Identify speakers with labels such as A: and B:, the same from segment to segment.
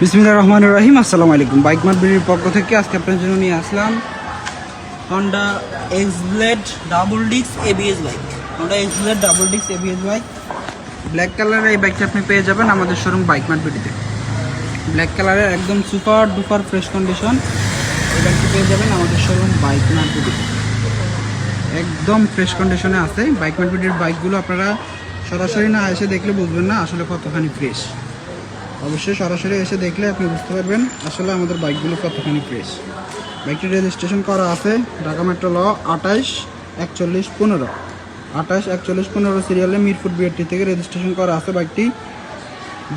A: বিসমিল্লাহির রহমানির রহিম। আসসালামু আলাইকুম। বাইক মার্ট বিডির পক্ষ থেকে আজকে আপনার জন্য নিয়ে আসলাম Honda X Blade double disc ABS bike. Honda X Blade double disc ABS bike black কালারের এই বাইকটা আপনি পেয়ে যাবেন আমাদের শোরুম বাইক মার্ট বিডিতে। ব্ল্যাক কালারের একদম সুপার ডুপার ফ্রেশ কন্ডিশন এই বাইকটি পেয়ে যাবেন আমাদের শোরুম বাইক মার্ট বিডিতে। একদম ফ্রেশ কন্ডিশনে আছে। বাইক মার্ট বিডির বাইকগুলো আপনারা সরাসরি না এসে দেখলে বুঝবেন না আসলে কতখানি ফ্রেশ। অবশ্যই সরাসরি এসে দেখলে আপনি বুঝতে পারবেন আসলে আমাদের বাইকগুলো কতখানি ফ্রেশ। বাইকটি রেজিস্ট্রেশন করা আছে ঢাকা মেট্রো ল 28/4115 সিরিয়ালে মিরপুর বিআরটি থেকে রেজিস্ট্রেশন করা আছে। বাইকটি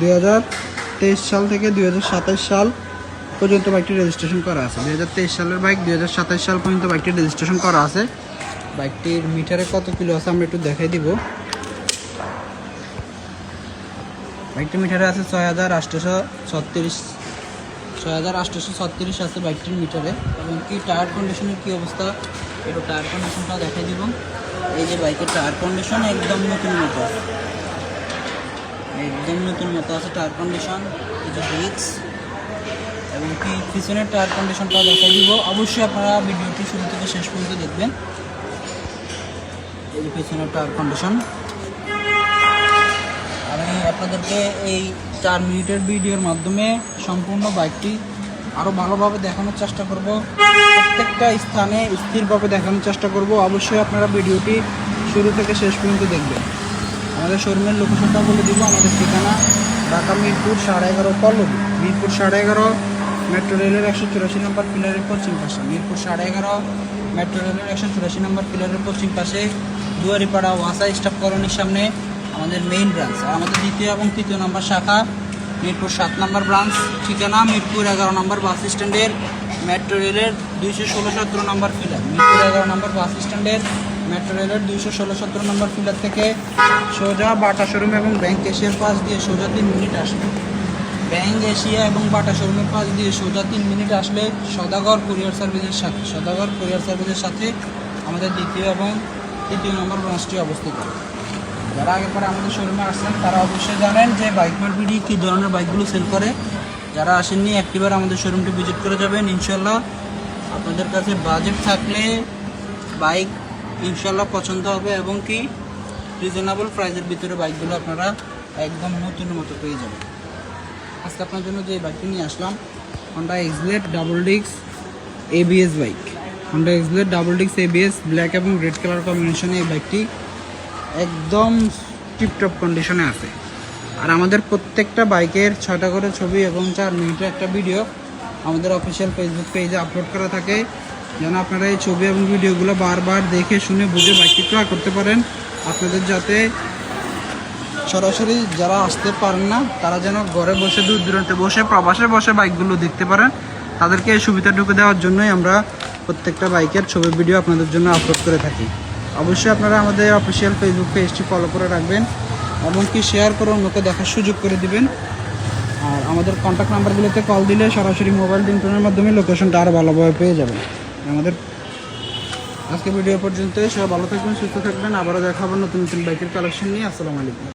A: 2023 সাল থেকে 2027 সাল পর্যন্ত বাইকটি রেজিস্ট্রেশন করা আছে। 2023 সালের বাইক 2027 সাল পর্যন্ত বাইকটি রেজিস্ট্রেশন করা আছে। বাইকটির মিটারে কত কিলো আছে আমরা একটু দেখাই দিব। বাইকটির মিটারে আছে 6836 আছে বাইকটির মিটারে। এবং কি টায়ার কন্ডিশনের কি অবস্থা একটু টায়ার কন্ডিশনটা দেখাই দিব। এই যে বাইকের টায়ার কন্ডিশন একদম নতুন মতো আছে টায়ার কন্ডিশন। এই যে ব্রেকস এবং কি পিছনের টায়ার কন্ডিশনটা দেখাই দিব। অবশ্যই আপনারা ভিডিওটি শুরু থেকে শেষ পর্যন্ত দেখবেন। এই যে পিছনের টায়ার কন্ডিশন আমি আপনাদেরকে এই 4 মিনিটের ভিডিওর মাধ্যমে সম্পূর্ণ বাইকটি আরও ভালোভাবে দেখানোর চেষ্টা করব। প্রত্যেকটা স্থানে স্থিরভাবে দেখানোর চেষ্টা করব। অবশ্যই আপনারা ভিডিওটি শুরু থেকে শেষ পর্যন্ত দেখবেন। আমাদের শোরুমের লোকেশনটা বলে দিব। আমাদের ঠিকানা ঢাকা মিরপুর 11.5 পল্লবী, মিরপুর 11.5 মেট্রো রেলের 184 নম্বর পিলারের পশ্চিম পাশে, মিরপুর 11.5 মেট্রো রেলের 184 নম্বর পিলারের পশ্চিম পাশে দুয়ারিপাড়া ওয়াসা স্টাফ কলোনির সামনে আমাদের মেইন ব্রাঞ্চ। আর আমাদের দ্বিতীয় এবং তৃতীয় নম্বর শাখা মিরপুর 7 নম্বর ব্রাঞ্চ। ঠিকানা মিরপুর 11 নম্বর বাস স্ট্যান্ডের মেট্রো রেলের 216-17 নম্বর পিলার। মিরপুর 11 নম্বর বাস স্ট্যান্ডের মেট্রো রেলের 216-17 নম্বর পিলার থেকে সোজা বাটা শোরুম এবং ব্যাংক এশিয়ার পাশ দিয়ে সোজা 3 মিনিট আসলে, ব্যাংক এশিয়া এবং বাটা শোরুমের পাশ দিয়ে সোজা 3 মিনিট আসলে সদাগর কুরিয়ার সার্ভিসের সাথে আমাদের দ্বিতীয় এবং তৃতীয় নম্বর ব্রাঞ্চটি অবস্থিত। যারা আগের পরে আমাদের শোরুমে আসছেন তারা অবশ্যই জানেন যে বাইক মার্ট বিডি কী ধরনের বাইকগুলো সেল করে। যারা আসেননি একটিবার আমাদের শোরুমটি ভিজিট করে যাবেন। ইনশাল্লাহ আপনাদের কাছে বাজেট থাকলে বাইক ইনশাল্লাহ পছন্দ হবে এবং কি রিজনেবল প্রাইসের ভিতরে বাইকগুলো আপনারা একদম নতুন মতো পেয়ে যাবেন। আজকে আপনার জন্য যে বাইকটি নিয়ে আসলাম Honda X Blade double disc ABS bike. Honda X Blade double disc ABS black এবং রেড কালার কম্বিনেশনে এই বাইকটি একদম টিপটপ কন্ডিশনে আছে। আর আমাদের প্রত্যেকটা বাইকের 6টা করে ছবি এবং 4 মিনিটের একটা ভিডিও আমাদের অফিসিয়াল ফেসবুক পেজে আপলোড করা থাকে, যেন আপনারা এই ছবি এবং ভিডিওগুলো বারবার দেখে শুনে বুঝে বাইকটি ক্রয় করতে পারেন। আপনাদের যাতে সরাসরি যারা আসতে পারেন না তারা যেন ঘরে বসে দূর দূরান্তে বসে প্রবাসে বসে বাইকগুলো দেখতে পারেন, তাদেরকে এই সুবিধাটুকু দেওয়ার জন্যই আমরা প্রত্যেকটা বাইকের ছবি ভিডিও আপনাদের জন্য আপলোড করে থাকি। অবশ্যই আপনারা আমাদের অফিসিয়াল ফেসবুক পেজটি ফলো করে রাখবেন এবং কি শেয়ার করে অন্যকে দেখার সুযোগ করে দিবেন। আর আমাদের কন্ট্যাক্ট নাম্বারগুলোতে কল দিলে সরাসরি মোবাইল রিংটোনের মাধ্যমে লোকেশনটা আরও ভালোভাবে পেয়ে যাবেন। আমাদের আজকে ভিডিও পর্যন্ত। সবাই ভালো থাকবেন, সুস্থ থাকবেন। আবারও দেখা হবে নতুন নতুন বাইকের কালেকশন নিয়ে। আসসালামু আলাইকুম।